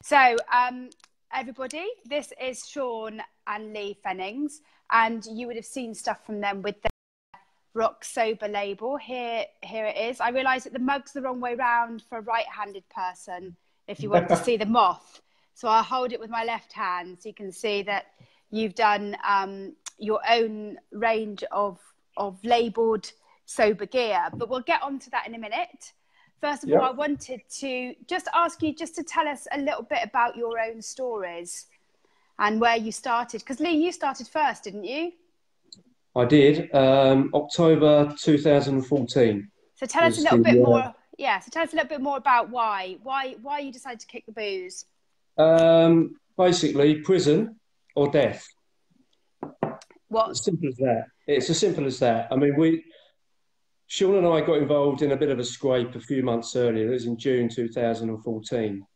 So, everybody, this is Shaun and Lee Fennings, and you would have seen stuff from them with the Rok Soba label. Here it is. I realise that the mug's the wrong way round for a right-handed person if you want to see the moth. So I'll hold it with my left hand so you can see that you've done your own range of labelled sober gear. But we'll get onto that in a minute. First of all, I wanted to just ask you just to tell us a little bit about your own stories and where you started. Because Lee, you started first, didn't you? I did. October 2014. So tell us a little bit more. Yeah. So tell us a little bit more about why you decided to kick the booze. Basically, prison or death. What? As simple as that. It's as simple as that. I mean, Shaun and I got involved in a bit of a scrape a few months earlier. It was in June 2014.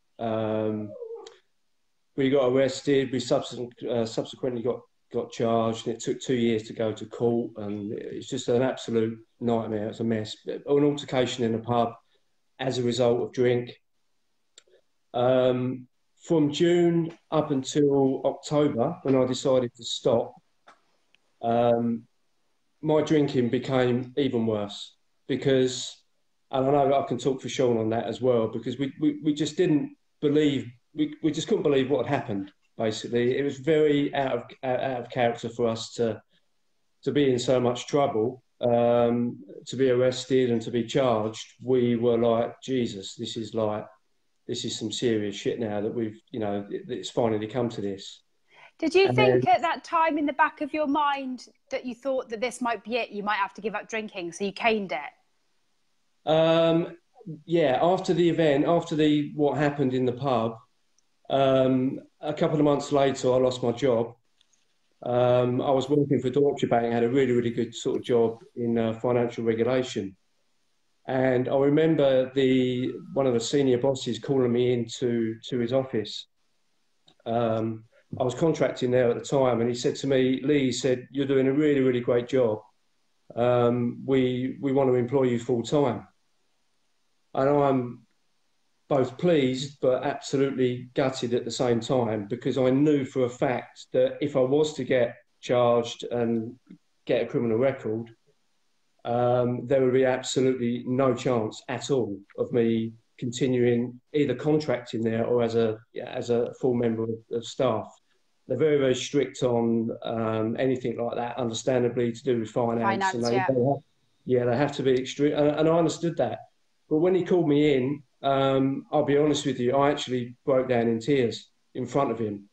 We got arrested. We subsequently got charged, and it took 2 years to go to court. And it's just an absolute nightmare. It's a mess. An altercation in a pub as a result of drink. From June up until October, when I decided to stop, my drinking became even worse because, and I know I can talk for Shaun on that as well, because we just didn't believe, we just couldn't believe what had happened, basically. It was very out of character for us to be in so much trouble, to be arrested and to be charged. We were like, Jesus, this is some serious shit now that it's finally come to this. Did you think at that time in the back of your mind that you thought that this might be it? You might have to give up drinking, so you caned it? Yeah, after the event, what happened in the pub, a couple of months later, I lost my job. I was working for Deutsche Bank, had a really, really good sort of job in financial regulation. And I remember one of the senior bosses calling me into his office. I was contracting there at the time, and he said to me, Lee, he said, you're doing a really, really great job. We want to employ you full time. And I'm both pleased, but absolutely gutted at the same time, because I knew for a fact that if I was to get charged and get a criminal record, there would be absolutely no chance at all of me continuing either contracting there or as a full member of staff. They're very, very strict on anything like that, understandably, to do with finance. And they have to be extreme. And I understood that. But when he called me in, I'll be honest with you, I actually broke down in tears in front of him.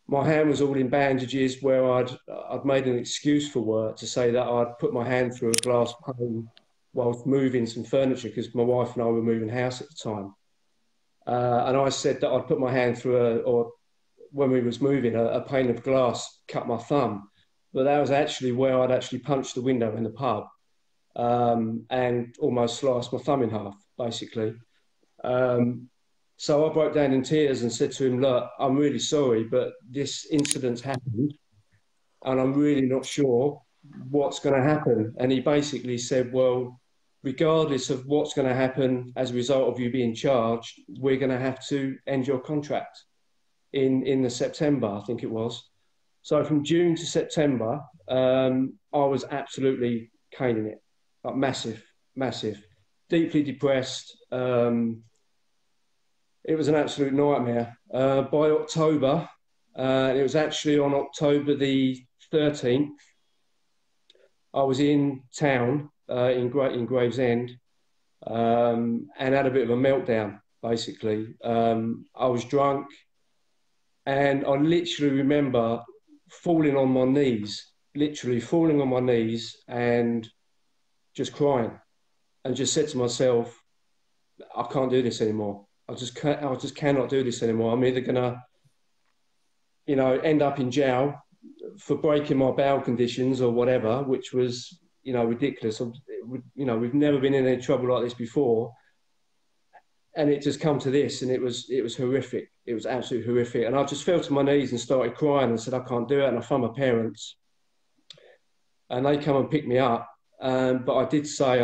My hand was all in bandages, where I'd made an excuse for work to say that I'd put my hand through a glass pane whilst moving some furniture, because my wife and I were moving house at the time. And I said that I'd put my hand through when we was moving, a pane of glass cut my thumb. But that was actually where I'd actually punched the window in the pub and almost sliced my thumb in half, basically. So I broke down in tears and said to him, look, I'm really sorry, but this incident's happened and I'm really not sure what's going to happen. And he basically said, well, regardless of what's going to happen as a result of you being charged, we're going to have to end your contract in the September, I think it was. So from June to September, I was absolutely caning it, like massive, deeply depressed. It was an absolute nightmare. By October, it was actually on October the 13th, I was in town in Gravesend and had a bit of a meltdown, basically. I was drunk, and I literally remember falling on my knees and just crying, and just said to myself, I can't do this anymore. I just cannot do this anymore. I'm either gonna, end up in jail for breaking my bail conditions or whatever, which was, ridiculous. We've never been in any trouble like this before, and it just come to this, and it was horrific. It was absolutely horrific, and I just fell to my knees and started crying and said, I can't do it. And I phoned my parents, and they come and pick me up. But I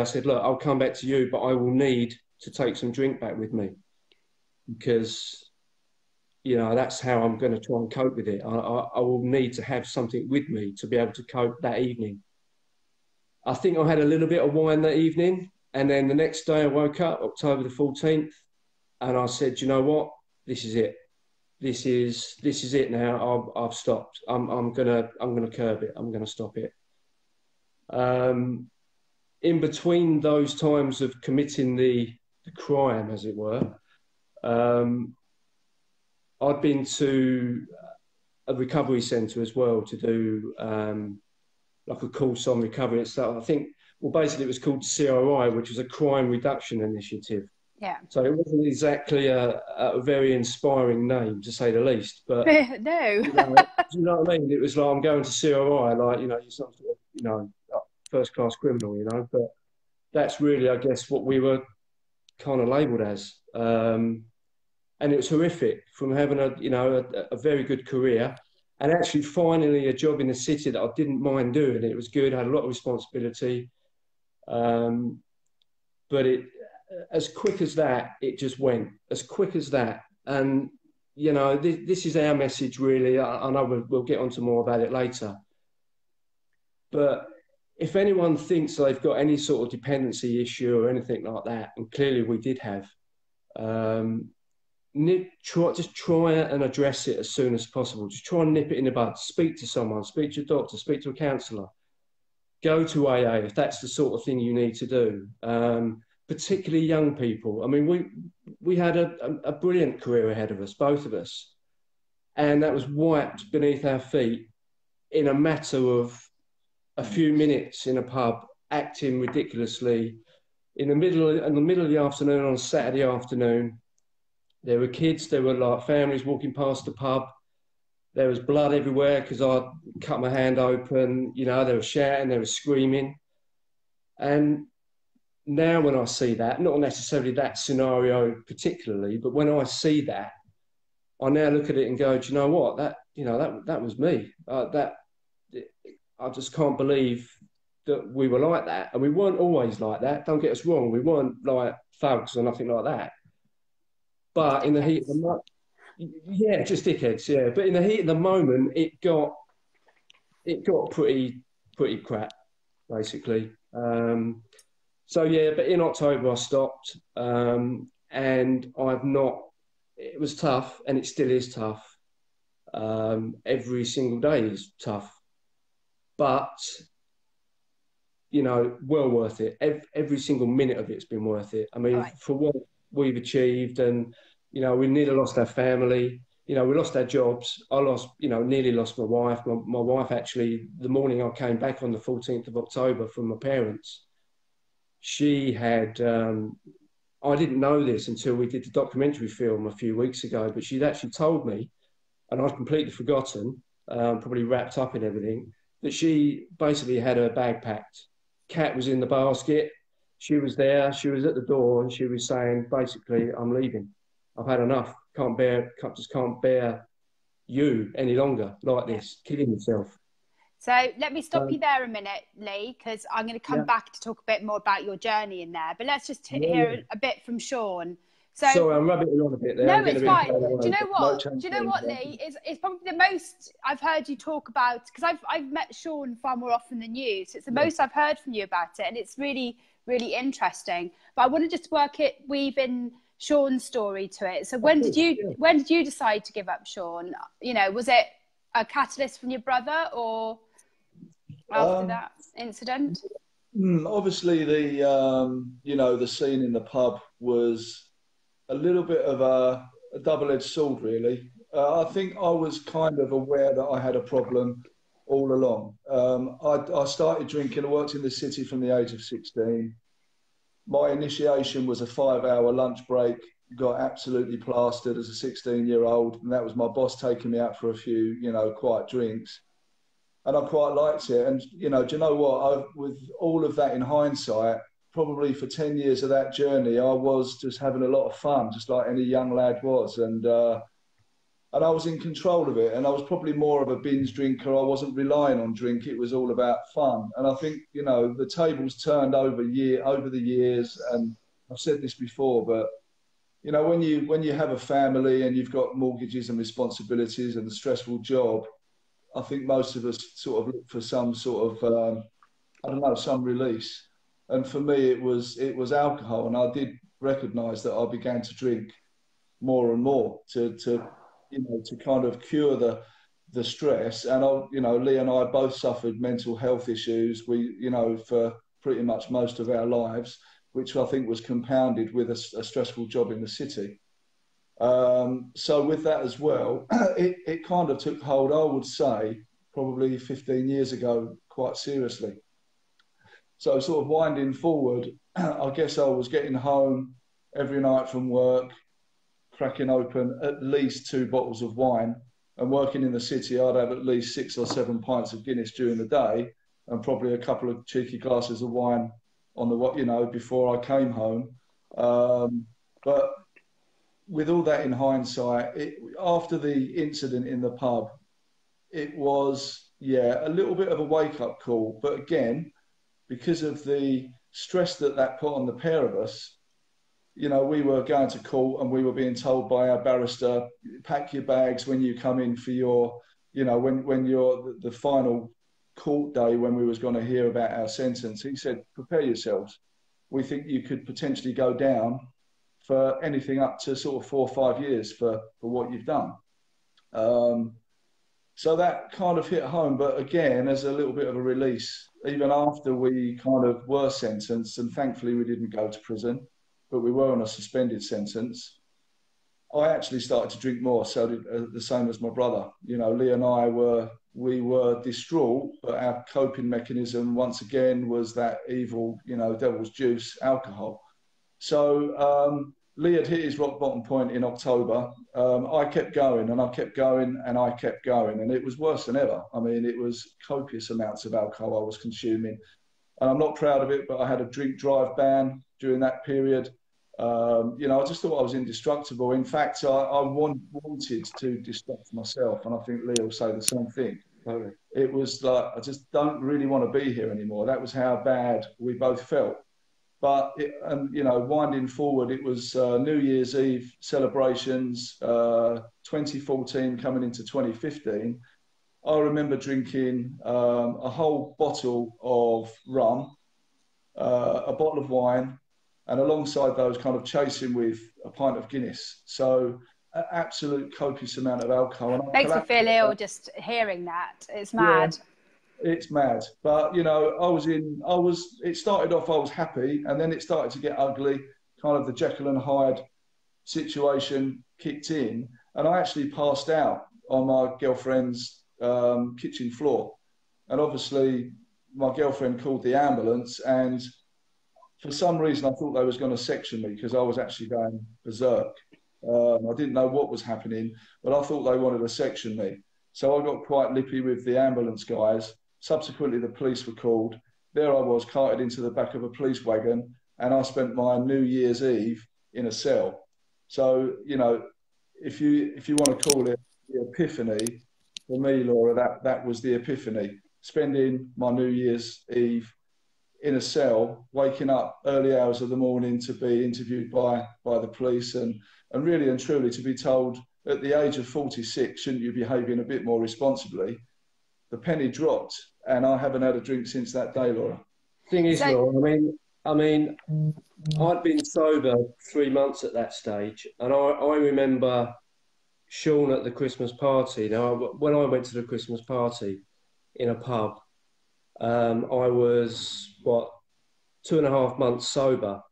said, look, I'll come back to you, but I will need to take some drink back with me. because, you know, that's how I'm going to try and cope with it. I will need to have something with me to be able to cope that evening. I think I had a little bit of wine that evening, and then the next day I woke up, October the 14th, and I said, you know what, this is it. This is it now. I've stopped. I'm gonna curb it. I'm gonna stop it. In between those times of committing the crime, as it were, I'd been to a recovery centre as well to do like a course on recovery and stuff. I think, well, basically it was called CRI, which was a crime reduction initiative. Yeah. So it wasn't exactly a very inspiring name, to say the least. But no. do you know what I mean? It was like, I'm going to CRI, like, you know, you're some sort of, you know, first-class criminal, you know. But that's really, I guess, what we were kind of labelled as. And it was horrific, from having a very good career and actually finally a job in the city that I didn't mind doing. It was good. I had a lot of responsibility. But as quick as that, it just went as quick as that. And, you know, this is our message, really. I know we'll get onto more about it later. But if anyone thinks they've got any sort of dependency issue or anything like that, and clearly we did have, just try and address it as soon as possible. Just try and nip it in the bud. Speak to someone, speak to your doctor, speak to a counsellor. Go to AA if that's the sort of thing you need to do. Particularly young people. I mean, we had a brilliant career ahead of us, both of us. And that was wiped beneath our feet in a matter of a few minutes in a pub, acting ridiculously. In the middle of the afternoon, on a Saturday afternoon, there were kids, there were like families walking past the pub. There was blood everywhere because I cut my hand open. You know, they were shouting, they were screaming. And now when I see that, not necessarily that scenario particularly, but when I see that, I now look at it and go, do you know what? That was me. I just can't believe that we were like that. And we weren't always like that. Don't get us wrong. We weren't like thugs or nothing like that. But in the heat of the moment, yeah, just dickheads, yeah. But in the heat of the moment, it got pretty crap, basically. So yeah, but in October I stopped, and I've not. It was tough, and it still is tough. Every single day is tough, but you know, well worth it. Every single minute of it's been worth it. I mean, for what we've achieved, and you know, we nearly lost our family. You know, we lost our jobs. I nearly lost my wife. My wife, actually, the morning I came back on the 14th of October from my parents, she had, I didn't know this until we did the documentary film a few weeks ago, but she'd actually told me, and I'd completely forgotten, probably wrapped up in everything, that she basically had her bag packed. Cat was in the basket. She was there. She was at the door, and she was saying, basically, I'm leaving. I've had enough. Can't bear you any longer like this, killing yourself. So let me stop you there a minute, Lee, because I'm going to come back to talk a bit more about your journey in there. But let's just hear a bit from Shaun. So, sorry, I'm rubbing it on a bit there. No, it's fine. Do you know what? Do you know what, Lee? It's probably the most I've heard you talk about, because I've met Shaun far more often than you. So it's the most I've heard from you about it, and it's really, really interesting. But I want to just weave in Shaun's story to it. So when did you decide to give up, Shaun? You know, was it a catalyst from your brother, or after that incident? Obviously, the scene in the pub was a little bit of a double-edged sword, really. I think I was kind of aware that I had a problem all along. I started drinking. I worked in the city from the age of 16. My initiation was a 5-hour lunch break. Got absolutely plastered as a 16-year-old, and that was my boss taking me out for a few, quiet drinks. And I quite liked it. And, do you know what? With all of that in hindsight, probably for 10 years of that journey, I was just having a lot of fun, just like any young lad was. And I was in control of it. And I was probably more of a binge drinker. I wasn't relying on drink. It was all about fun. And I think, the tables turned over the years. And I've said this before, but you know, when you have a family and you've got mortgages and responsibilities and a stressful job, I think most of us sort of look for some sort of I don't know, some release. And for me, it was alcohol, and I did recognise that I began to drink more and more to you know, to kind of cure the stress. And you know, Lee and I both suffered mental health issues. We, you know, for pretty much most of our lives, which I think was compounded with a stressful job in the city. So with that as well, it kind of took hold, I would say, probably 15 years ago, quite seriously. So sort of winding forward, I guess I was getting home every night from work, cracking open at least 2 bottles of wine. And working in the city, I'd have at least 6 or 7 pints of Guinness during the day, and probably a couple of cheeky glasses of wine on the, you know, before I came home. But with all that in hindsight, after the incident in the pub, it was, yeah, a little bit of a wake up call. But again, because of the stress that put on the pair of us, you know, we were going to court and we were being told by our barrister, pack your bags when you come in for your, you know, when you're the final court day, when we was going to hear about our sentence. He said, prepare yourselves. We think you could potentially go down for anything up to sort of 4 or 5 years for what you've done. So that kind of hit home, but again, as a little bit of a release, even after we kind of were sentenced, and thankfully we didn't go to prison, but we were on a suspended sentence, I actually started to drink more. So did, the same as my brother. You know, Lee and I we were distraught, but our coping mechanism once again was that evil, you know, devil's juice, alcohol. So Lee had hit his rock bottom point in October. I kept going and I kept going and I kept going, and it was worse than ever. I mean, it was copious amounts of alcohol I was consuming, and I'm not proud of it, but I had a drink drive ban during that period. You know, I just thought I was indestructible. In fact, I wanted to distract myself, and I think Lee will say the same thing. Totally. It was like, I just don't really want to be here anymore. That was how bad we both felt. But, and you know, winding forward, it was New Year's Eve celebrations, 2014 coming into 2015. I remember drinking a whole bottle of rum, a bottle of wine, and alongside those, kind of chasing with a pint of Guinness. So an absolute copious amount of alcohol. And makes me feel ill just hearing that. It's mad. Yeah, it's mad. But, you know, it started off, I was happy, and then it started to get ugly. Kind of the Jekyll and Hyde situation kicked in, and I actually passed out on my girlfriend's kitchen floor. And obviously my girlfriend called the ambulance, and for some reason, I thought they was going to section me because I was actually going berserk. I didn't know what was happening, but I thought they wanted to section me. So I got quite lippy with the ambulance guys. Subsequently, the police were called. There I was, carted into the back of a police wagon, and I spent my New Year's Eve in a cell. So, you know, if you want to call it the epiphany, for me, Laura, that was the epiphany. Spending my New Year's Eve in a cell, waking up early hours of the morning to be interviewed by the police, and really and truly to be told at the age of 46, shouldn't you be behaving a bit more responsibly? The penny dropped, and I haven't had a drink since that day, Laura. Thing is, Laura, I mean, I'd been sober 3 months at that stage, and I remember Shaun at the Christmas party. Now, when I went to the Christmas party in a pub, I was, 2.5 months sober.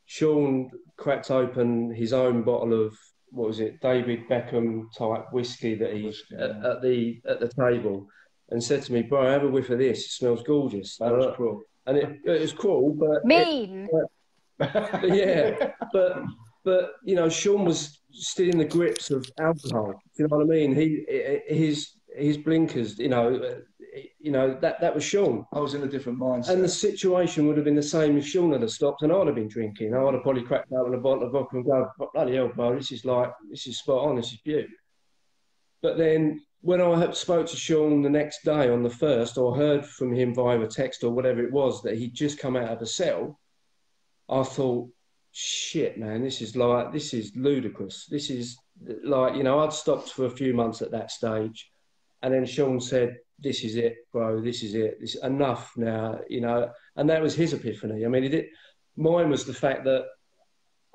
Shaun cracked open his own bottle of, what was it, David Beckham type whiskey that he at the table, and said to me, "Bro, have a whiff of this. It smells gorgeous." That was cruel. And it was cool, but mean. Yeah, but you know, Shaun was still in the grips of alcohol. Do you know what I mean? His blinkers, you know that was Shaun. I was in a different mindset. And the situation would have been the same if Shaun had stopped, and I'd have been drinking. I would have probably cracked open a bottle of vodka and go, "Bloody hell, bro, this is spot on, this is beautiful." But then when I spoke to Shaun the next day on the 1st, or heard from him via a text or whatever it was, that he'd just come out of a cell, I thought, shit, man, this is ludicrous. This is like, you know, I'd stopped for a few months at that stage, and then Shaun said, "This is it, bro. This is it. This is enough now." You know, and that was his epiphany. I mean, mine was the fact that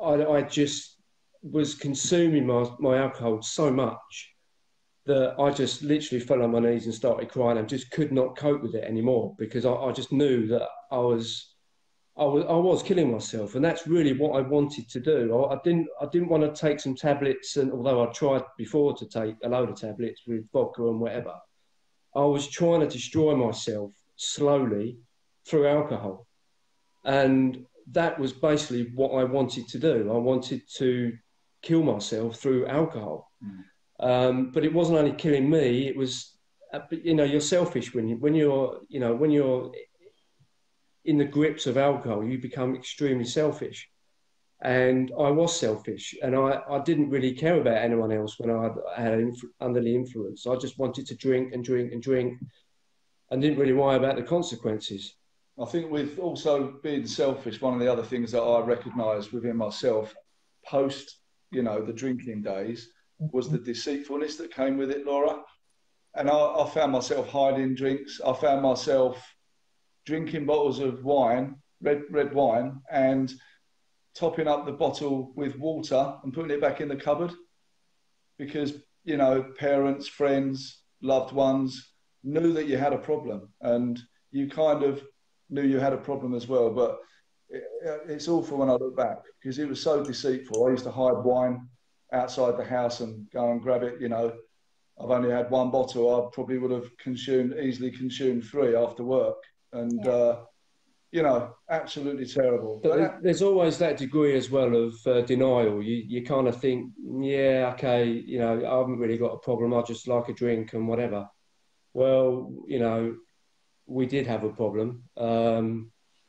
I just was consuming my alcohol so much that I just literally fell on my knees and started crying and just could not cope with it anymore, because I just knew that I was killing myself, and that's really what I wanted to do. I didn't want to take some tablets, and although I tried before to take a load of tablets with vodka and whatever, I was trying to destroy myself slowly through alcohol, and that was basically what I wanted to do. I wanted to kill myself through alcohol. But it wasn't only killing me, it was, you know, you're selfish when you're in the grips of alcohol, you become extremely selfish. And I was selfish, and I didn't really care about anyone else when I had under the influence. I just wanted to drink and drink and drink, and didn't really worry about the consequences. I think with also being selfish, one of the other things that I recognised within myself post, you know, the drinking days was the deceitfulness that came with it, Laura. And I found myself hiding drinks. I found myself drinking bottles of wine, red wine, and topping up the bottle with water and putting it back in the cupboard, because, you know, parents, friends, loved ones knew that you had a problem, and you kind of knew you had a problem as well. But it's awful when I look back, because it was so deceitful. I used to hide wine outside the house and go and grab it. You know, I've only had one bottle. I probably would have easily consumed 3 after work. And, you know, absolutely terrible. But there's always that degree as well of denial. You kind of think, yeah, okay, you know, I haven't really got a problem. I just like a drink and whatever. Well, you know, we did have a problem.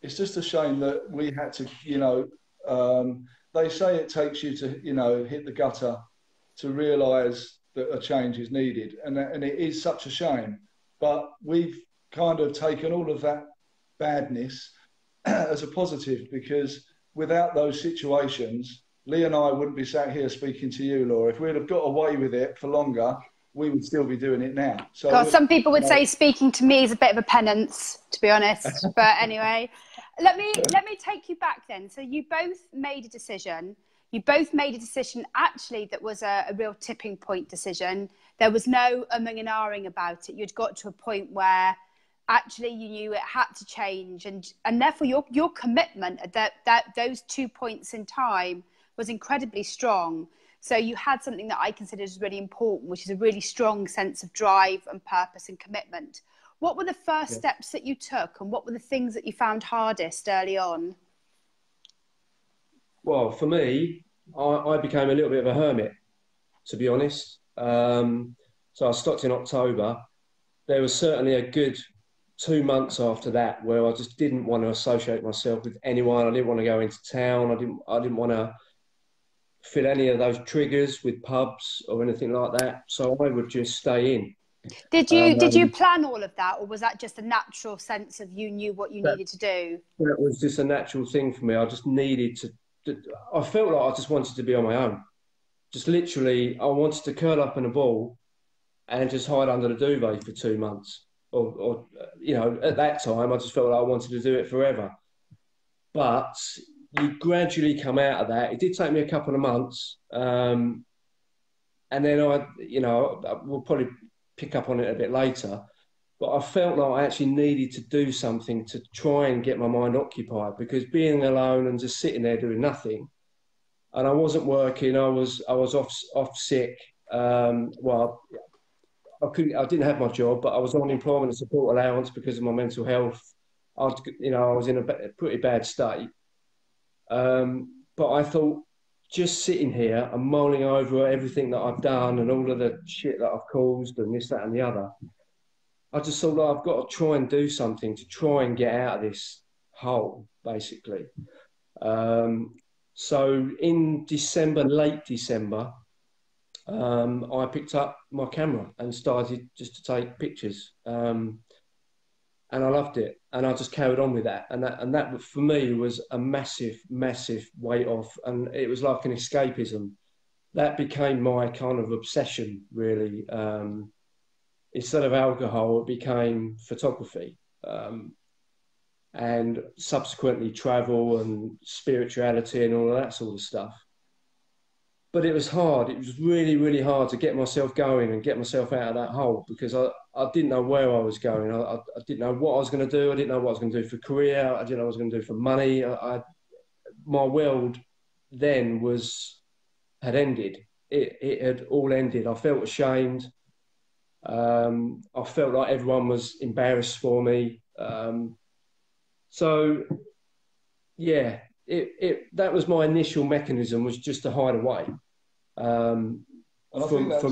It's just a shame that we had to, you know, they say it takes you to, you know, hit the gutter to realise that a change is needed. And it is such a shame. But we've kind of taken all of that badness as a positive, because without those situations, Lee and I wouldn't be sat here speaking to you, Laura. If we'd have got away with it for longer, we would still be doing it now. So God, some people would say speaking to me is a bit of a penance, to be honest. But anyway, let me take you back then. So you both made a decision. You both made a decision actually that was a real tipping point decision. There was no umming and ahhing about it. You'd got to a point where actually you knew it had to change, and therefore your commitment at those 2 points in time was incredibly strong. So you had something that I consider is really important, which is a really strong sense of drive and purpose and commitment. What were the first steps that you took, and what were the things that you found hardest early on? Well, for me, I became a little bit of a hermit, to be honest. So I stopped in October. There was certainly a good 2 months after that where I just didn't want to associate myself with anyone. I didn't want to go into town. I didn't want to feel any of those triggers with pubs or anything like that. So I would just stay in. Did you plan all of that, or was that just a natural sense of you knew what you needed to do? That was just a natural thing for me. I just needed to. I felt like I just wanted to be on my own. Just literally, I wanted to curl up in a ball and just hide under the duvet for 2 months. Or you know, at that time, I just felt like I wanted to do it forever. But you gradually come out of that. It did take me a couple of months. And then we'll probably pick up on it a bit later. But I felt like I actually needed to do something to try and get my mind occupied, because being alone and just sitting there doing nothing, and I wasn't working. I was off sick. Well, I didn't have my job, but I was on employment and support allowance because of my mental health. I was in a pretty bad state. But I thought, just sitting here and mulling over everything that I've done and all of the shit that I've caused and this, that, and the other, I just thought, I've got to try and do something to try and get out of this hole, basically. So in December, late December, I picked up my camera and started just to take pictures. and I loved it, and I just carried on with that, and that for me was a massive, massive weight off, and it was like an escapism. That became my kind of obsession, really. Instead of alcohol, it became photography, and subsequently travel and spirituality and all of that sort of stuff. But it was hard. It was really, really hard to get myself going and get myself out of that hole, because I didn't know where I was going. I didn't know what I was going to do. I didn't know what I was going to do for career. I didn't know what I was going to do for money. My world then had ended. It had all ended. I felt ashamed. I felt like everyone was embarrassed for me. So, yeah, that was my initial mechanism, was just to hide away from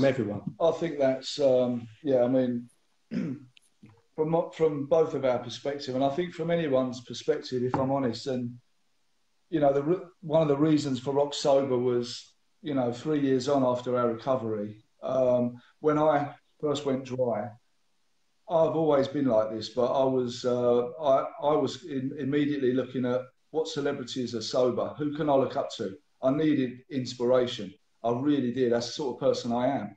everyone. I think that's, yeah, I mean, from both of our perspective, and I think from anyone's perspective, if I'm honest, and, you know, one of the reasons for Rok Soba was, you know, 3 years on after our recovery, when I first went dry, I've always been like this, but I was immediately looking at what celebrities are sober. Who can I look up to? I needed inspiration. I really did. That's the sort of person I am.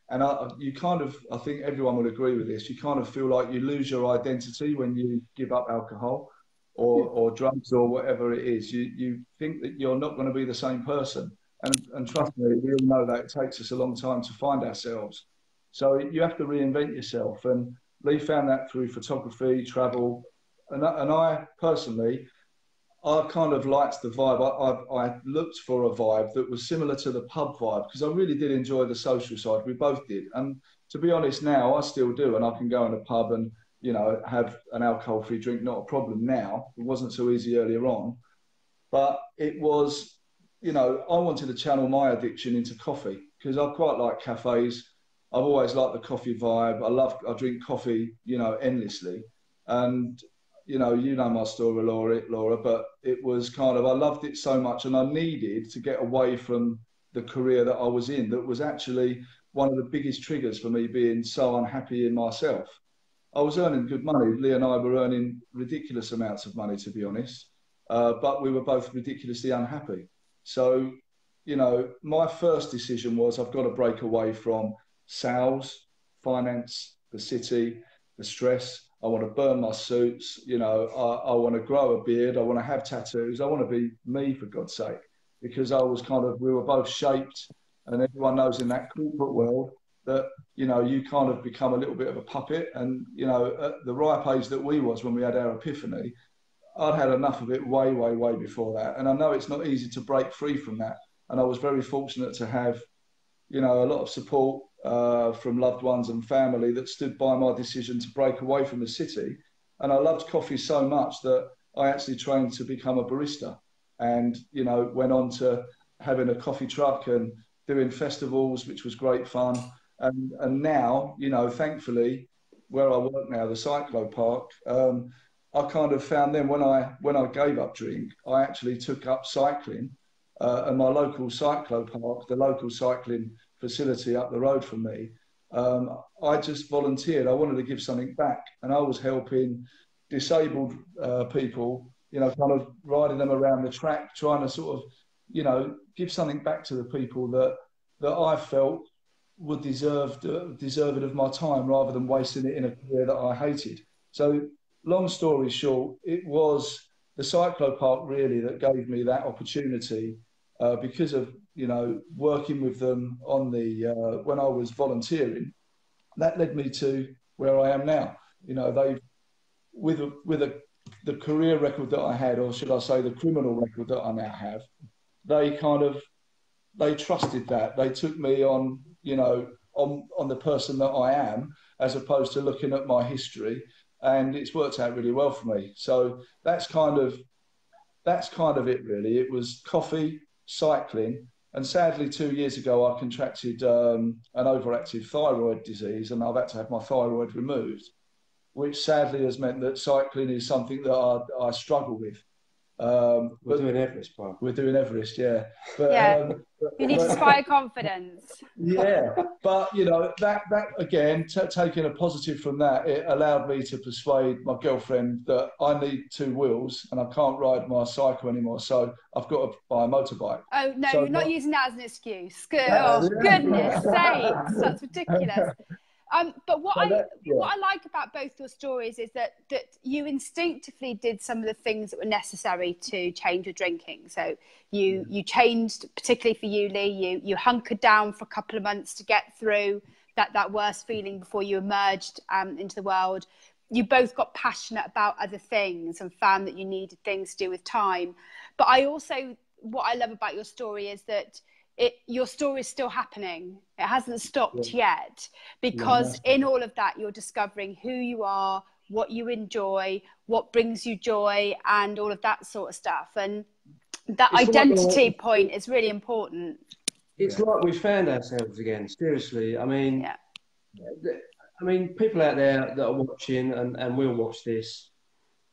And you kind of, I think everyone would agree with this, you kind of feel like you lose your identity when you give up alcohol or drugs or whatever it is. You think that you're not going to be the same person. And trust me, we all know that it takes us a long time to find ourselves. So you have to reinvent yourself. And Lee found that through photography, travel. And I personally, I kind of liked the vibe. I looked for a vibe that was similar to the pub vibe, because I really did enjoy the social side. We both did. And to be honest, now I still do. And I can go in a pub and, you know, have an alcohol-free drink, not a problem now. It wasn't so easy earlier on. But it was, you know, I wanted to channel my addiction into coffee, because I quite like cafes. I've always liked the coffee vibe. I drink coffee, you know, endlessly. And, you know my story, Laura, but it was kind of, I loved it so much, and I needed to get away from the career that I was in. That was actually one of the biggest triggers for me being so unhappy in myself. I was earning good money. Lee and I were earning ridiculous amounts of money, to be honest. But we were both ridiculously unhappy. So, you know, my first decision was, I've got to break away from sales, finance, the city, the stress. I want to burn my suits. You know, I want to grow a beard. I want to have tattoos. I want to be me, for God's sake, because we were both shaped, and everyone knows in that corporate world that, you know, you kind of become a little bit of a puppet. And, you know, at the ripe age that we was when we had our epiphany, I'd had enough of it way, way, way before that. And I know it's not easy to break free from that. And I was very fortunate to have, you know, a lot of support from loved ones and family that stood by my decision to break away from the city. And I loved coffee so much that I actually trained to become a barista, and, you know, went on to having a coffee truck and doing festivals, which was great fun. And now, you know, thankfully, where I work now, the Cyclo Park, I kind of found then when I gave up drink, I actually took up cycling. And my local cyclo park, the local cycling facility up the road from me, I just volunteered. I wanted to give something back, and I was helping disabled people, you know, kind of riding them around the track, trying to sort of, you know, give something back to the people that I felt would deserve it of my time, rather than wasting it in a career that I hated. So, long story short, it was the cyclo park really that gave me that opportunity, because of, you know, working with them on the when I was volunteering. That led me to where I am now. You know, the career record that I had, or should I say the criminal record that I now have, they trusted that. They took me on, you know, on the person that I am, as opposed to looking at my history. And it's worked out really well for me. So that's kind of it, really. It was coffee, cycling, and sadly 2 years ago I contracted an overactive thyroid disease, and I've had to have my thyroid removed, which sadly has meant that cycling is something that I struggle with. We're doing Everest, bro. We're doing Everest, yeah. But, yeah. You need to inspire confidence. Yeah, but you know that again, taking a positive from that, it allowed me to persuade my girlfriend that I need two wheels and I can't ride my cycle anymore, so I've got to buy a motorbike. Oh no, so you're not using that as an excuse. Oh goodness sakes, that's ridiculous. But what I like about both your stories is that you instinctively did some of the things that were necessary to change your drinking. So you changed, particularly for you, Lee. You hunkered down for a couple of months to get through that worst feeling before you emerged into the world. You both got passionate about other things and found that you needed things to do with time. But what I love about your story is that your story is still happening. It hasn't stopped yet, because in all of that, you're discovering who you are, what you enjoy, what brings you joy, and all of that sort of stuff. And that identity point is really important. It's like we found ourselves again, seriously. I mean, people out there that are watching and will watch this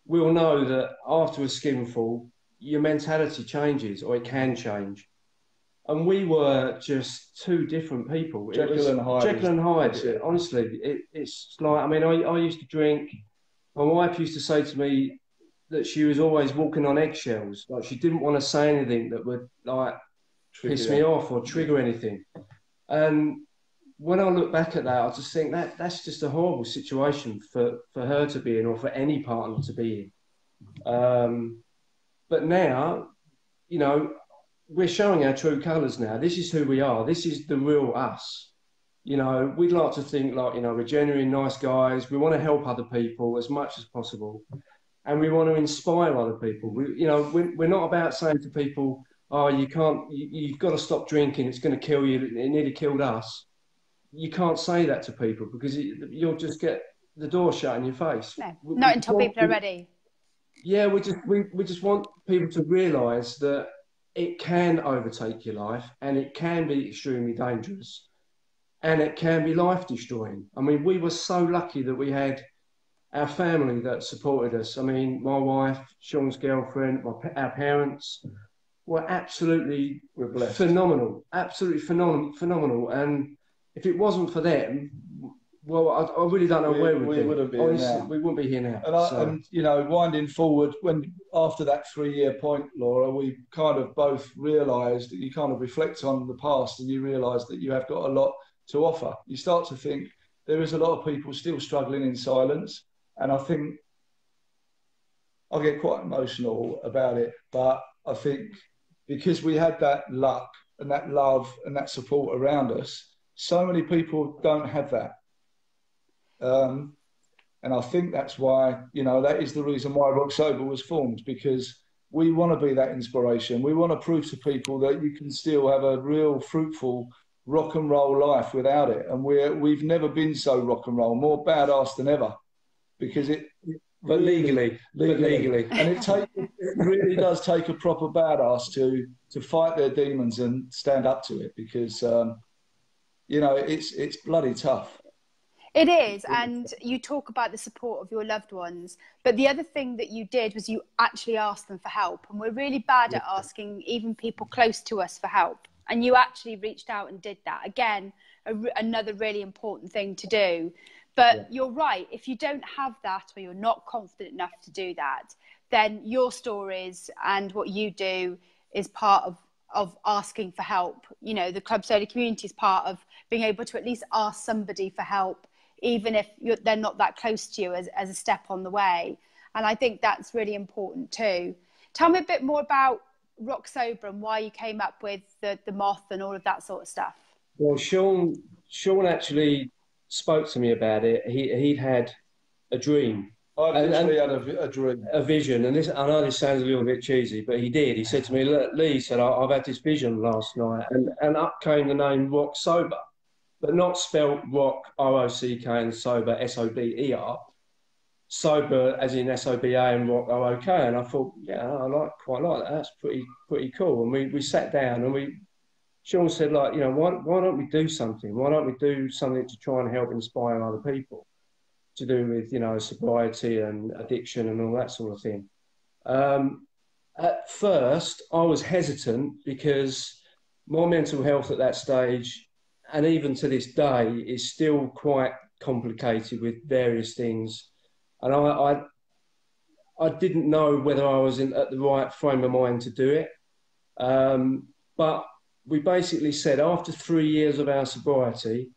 will know that after a skinful, your mentality changes, or it can change. And we were just two different people. Jekyll and Hyde. Jekyll and Hyde. Honestly, it's like, I mean, I used to drink. My wife used to say to me that she was always walking on eggshells. Like, she didn't want to say anything that would like piss me off or trigger anything. And when I look back at that, I just think that's just a horrible situation for her to be in, or for any partner to be in. But now, you know, we're showing our true colours now. This is who we are. This is the real us. You know, we'd like to think like, you know, we're genuine nice guys. We want to help other people as much as possible. And we want to inspire other people. We're not about saying to people, oh, you've got to stop drinking. It's going to kill you. It nearly killed us. You can't say that to people, because you'll just get the door shut in your face. No, not until people are ready. Yeah, we just want people to realise that it can overtake your life, and it can be extremely dangerous, and it can be life-destroying. I mean, we were so lucky that we had our family that supported us. I mean, my wife, Shaun's girlfriend, our parents were absolutely phenomenal, absolutely phenomenal. And if it wasn't for them, well, I really don't know where we would have been. Honestly, we wouldn't be here now. And you know, winding forward, after that 3-year point, Laura, we kind of both realised that you kind of reflect on the past, and you realise that you have got a lot to offer. You start to think there is a lot of people still struggling in silence, and I think I get quite emotional about it. But I think because we had that luck and that love and that support around us, so many people don't have that. And I think that's why, you know, that is the reason why Rok Soba was formed, because we want to be that inspiration. We want to prove to people that you can still have a real fruitful rock and roll life without it. And we've never been so rock and roll, more badass than ever, because but legally. And it really does take a proper badass to fight their demons and stand up to it, because, you know, it's bloody tough. It is, and you talk about the support of your loved ones, but the other thing that you did was you actually asked them for help, and we're really bad at asking even people close to us for help, and you actually reached out and did that. Again, another really important thing to do. But you're right, if you don't have that, or you're not confident enough to do that, then your stories and what you do is part of asking for help. You know, the Club Soda community is part of being able to at least ask somebody for help, even if they're not that close to you, as a step on the way. And I think that's really important too. Tell me a bit more about Rok Soba and why you came up with the moth and all of that sort of stuff. Well, Shaun actually spoke to me about it. He'd had a dream. I literally had a dream. A vision. And I know this sounds a little bit cheesy, but he did. He said to me, look, Lee, he said, I've had this vision last night. And up came the name Rok Soba, but not spelt rock, R-O-C-K, and sober, S-O-B-E-R. Sober as in S-O-B-A and rock, R-O-K. And I thought, yeah, I quite like that. That's pretty cool. And we sat down, and Shaun said, like, you know, why don't we do something? Why don't we do something to try and help inspire other people to do with, you know, sobriety and addiction and all that sort of thing? At first, I was hesitant because my mental health at that stage, and even to this day, is still quite complicated with various things. And I didn't know whether I was at the right frame of mind to do it. But we basically said after 3 years of our sobriety,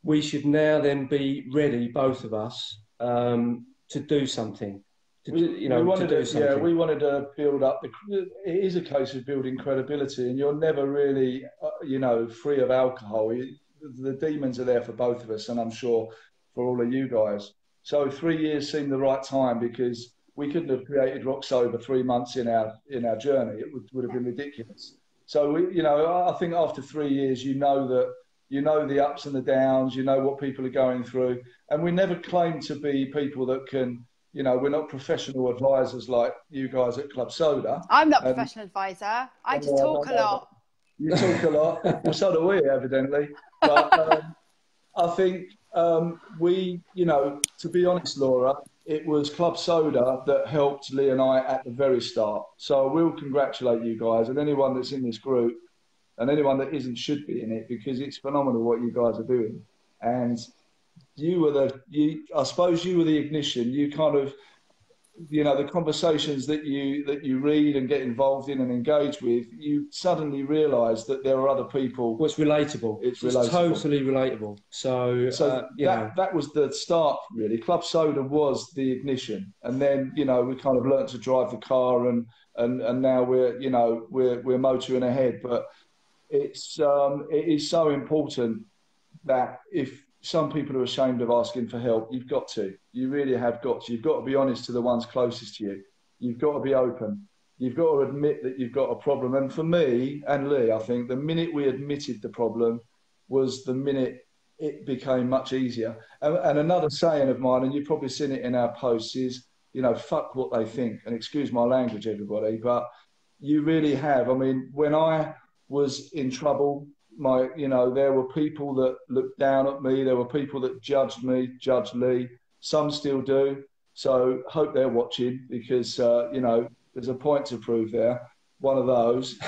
we should now then be ready, both of us, to do something. We wanted to build up it is a case of building credibility, and you're never really, free of alcohol. The demons are there for both of us, and I'm sure for all of you guys. So 3 years seemed the right time because we couldn't have created Rok Soba 3 months in our journey. It would have been ridiculous. So I think after 3 years, the ups and the downs, what people are going through, and we never claim to be people that can. We're not professional advisors like you guys at Club Soda. I'm not a professional advisor. I just talk a lot. You talk a lot. Well, so do we, evidently. But I think to be honest, Laura, it was Club Soda that helped Lee and I at the very start. So I will congratulate you guys and anyone that's in this group and anyone that isn't should be in it, because it's phenomenal what you guys are doing. And I suppose you were the ignition. You kind of, the conversations that you read and get involved in and engage with, you suddenly realise that there are other people. Well, it's relatable. It's totally relatable. So that was the start, really. Club Soda was the ignition, and then we kind of learnt to drive the car, and now we're motoring ahead. But it is so important that if some people are ashamed of asking for help, you've got to. You really have got to. You've got to be honest to the ones closest to you. You've got to be open. You've got to admit that you've got a problem. And for me and Lee, I think the minute we admitted the problem was the minute it became much easier. And another saying of mine, and you've probably seen it in our posts, is, fuck what they think. And excuse my language, everybody, but you really have. I mean, when I was in trouble, there were people that looked down at me. There were people that judged me, judged Lee. Some still do. So hope they're watching, because, there's a point to prove there. One of those.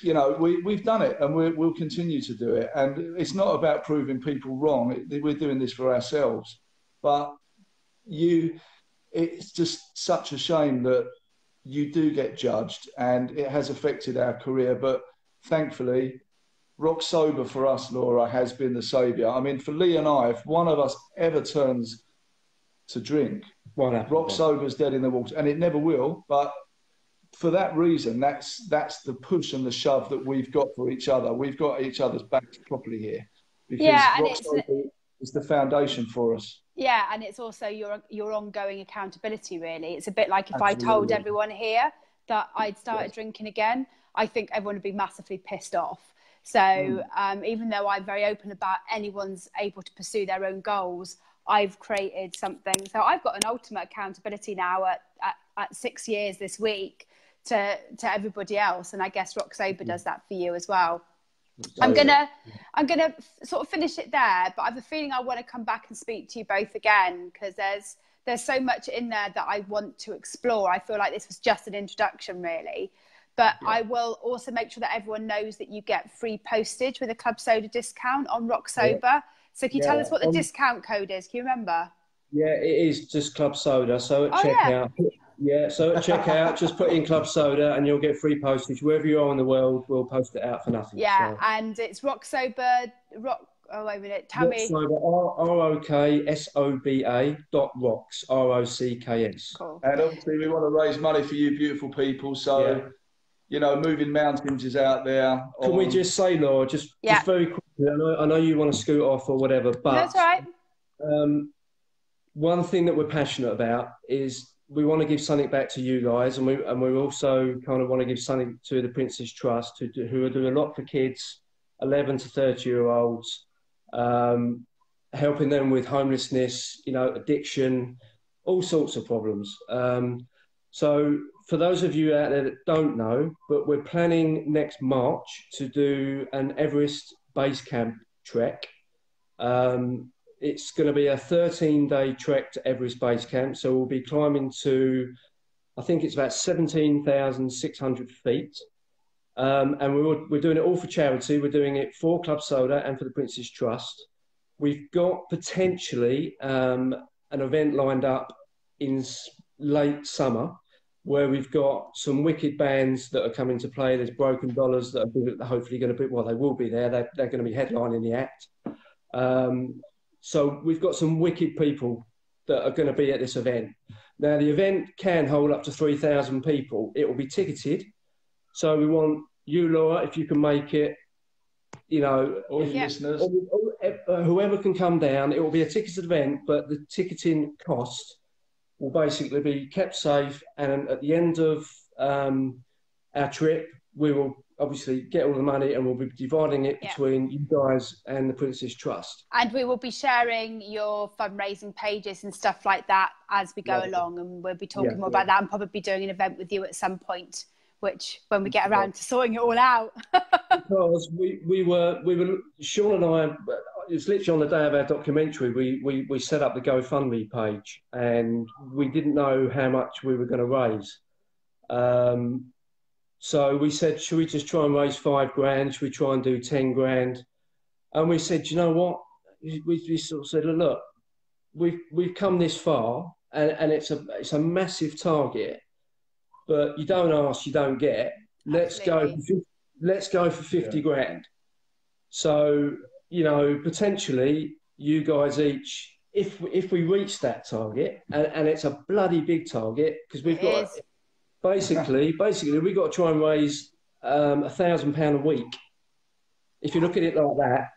We've done it, and we'll continue to do it. And it's not about proving people wrong. We're doing this for ourselves. But it's just such a shame that you do get judged, and it has affected our career. But thankfully, Rok Soba for us, Laura, has been the saviour. I mean, for Lee and I, if one of us ever turns to drink, Rok Soba's dead in the water, and it never will. But for that reason, that's the push and the shove that we've got for each other. We've got each other's backs properly here, because Rok Soba is the foundation for us. Yeah, and it's also your ongoing accountability, really. It's a bit like if I told everyone here that I'd started drinking again, I think everyone would be massively pissed off. So even though I'm very open about anyone's able to pursue their own goals, I've created something. So I've got an ultimate accountability now at 6 years this week to everybody else. And I guess Rok Soba does that for you as well. I'm gonna sort of finish it there, but I have a feeling I want to come back and speak to you both again, because there's so much in there that I want to explore. I feel like this was just an introduction, really. But I will also make sure that everyone knows that you get free postage with a Club Soda discount on Rok Soba. Yeah. So can you tell us what the discount code is? Can you remember? Yeah, it is just Club Soda. So at checkout, just put in Club Soda and you'll get free postage. Wherever you are in the world, we'll post it out for nothing. Yeah, so. And it's Rok Soba, oh, wait a minute, tell me. RokSoba.rocks, ROCKS. Cool. And obviously we want to raise money for you beautiful people. So, Moving Mountains is out there. Can we just say, Laura, just very quickly, I know you want to scoot off or whatever, but that's right. One thing that we're passionate about is we want to give something back to you guys, and we also kind of want to give something to the Prince's Trust, who are doing a lot for kids, 11 to 30-year-olds, helping them with homelessness, addiction, all sorts of problems. So for those of you out there that don't know, but we're planning next March to do an Everest base camp trek. It's going to be a 13-day trek to Everest base camp. So we'll be climbing to I think it's about 17,600 feet. And we're doing it all for charity. We're doing it for Club Soda and for the Prince's Trust. We've got potentially an event lined up in late summer where we've got some wicked bands that are coming to play. There's Broken Dollars that are hopefully going to be, well, they will be there. They're going to be headlining the act. So we've got some wicked people that are going to be at this event. Now, the event can hold up to 3,000 people. It will be ticketed. So we want you, Laura, if you can make it, you know, all your listeners, whoever can come down. It will be a ticketed event, but the ticketing cost will basically be kept safe. And at the end of our trip, we will obviously get all the money and we'll be dividing it between you guys and the Prince's Trust. And we will be sharing your fundraising pages and stuff like that as we go along, and we'll be talking more about that, and probably doing an event with you at some point, which when we get around to sorting it all out. Because we were Shaun and I, it was literally on the day of our documentary, we set up the GoFundMe page, and we didn't know how much we were going to raise. So we said, should we just try and raise £5,000? Should we try and do 10 grand? And we said, you know what? We sort of said, look, we've come this far, and it's a massive target, but you don't ask, you don't get. Let's go for 50 grand. So, you know, potentially you guys each, if we reach that target, and it's a bloody big target, because we've got basically we've got to try and raise £1,000 a week. If you look at it like that,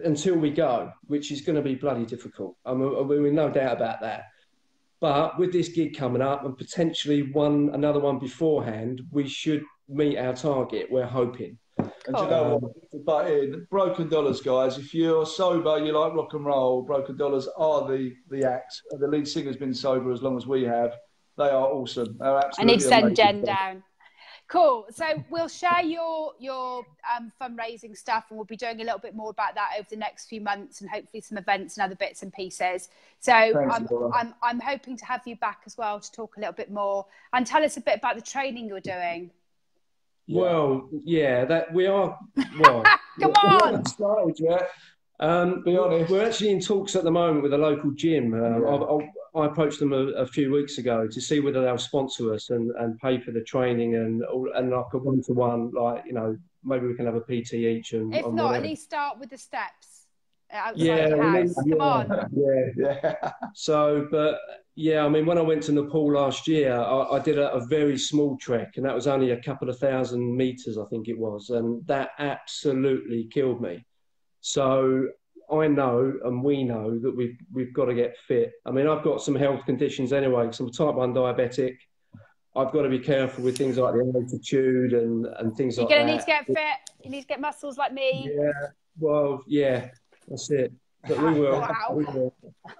until we go, which is going to be bloody difficult. I mean, we're no doubt about that. But with this gig coming up and potentially another one beforehand, we should meet our target, we're hoping. And you know what? But in Broken Dollars, guys, if you're sober, you like rock and roll, Broken Dollars are the act. The lead singer's been sober as long as we have. They are awesome. They're absolutely I need to send amazing. Jen down. Cool. So we'll share your fundraising stuff, and we'll be doing a little bit more about that over the next few months, and hopefully some events and other bits and pieces. So I'm hoping to have you back as well to talk a little bit more and tell us a bit about the training you're doing. Well, yeah, that we are. Well, come on. We haven't started yet. Be honest. We're actually in talks at the moment with a local gym. I approached them a few weeks ago to see whether they'll sponsor us and pay for the training and like a one-to-one, like, you know, maybe we can have a PT each. And if not, whatever. at least start with the steps outside your house. Come on. Yeah. So, but yeah, I mean, when I went to Nepal last year, I did a very small trek, and that was only a couple of 1,000 meters, I think it was, and that absolutely killed me. So I know, and we know, that we've got to get fit. I mean, I've got some health conditions anyway, because I'm type 1 diabetic. I've got to be careful with things like the altitude and things like that. You're going to need to get fit. You need to get muscles like me. Yeah, well, yeah, that's it. But we will. Wow. We will.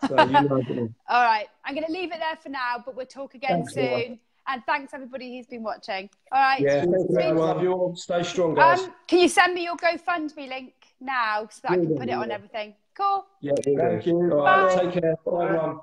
So, you know. All right. I'm going to leave it there for now, but we'll talk again Thanks, soon. Laura. And thanks, everybody who's been watching. All right. Yeah, thank you, everyone. Love you all. Stay strong, guys. Can you send me your GoFundMe link now so that I can put it on everything? Cool. Yeah, Thank you. All right, take care. Bye, everyone.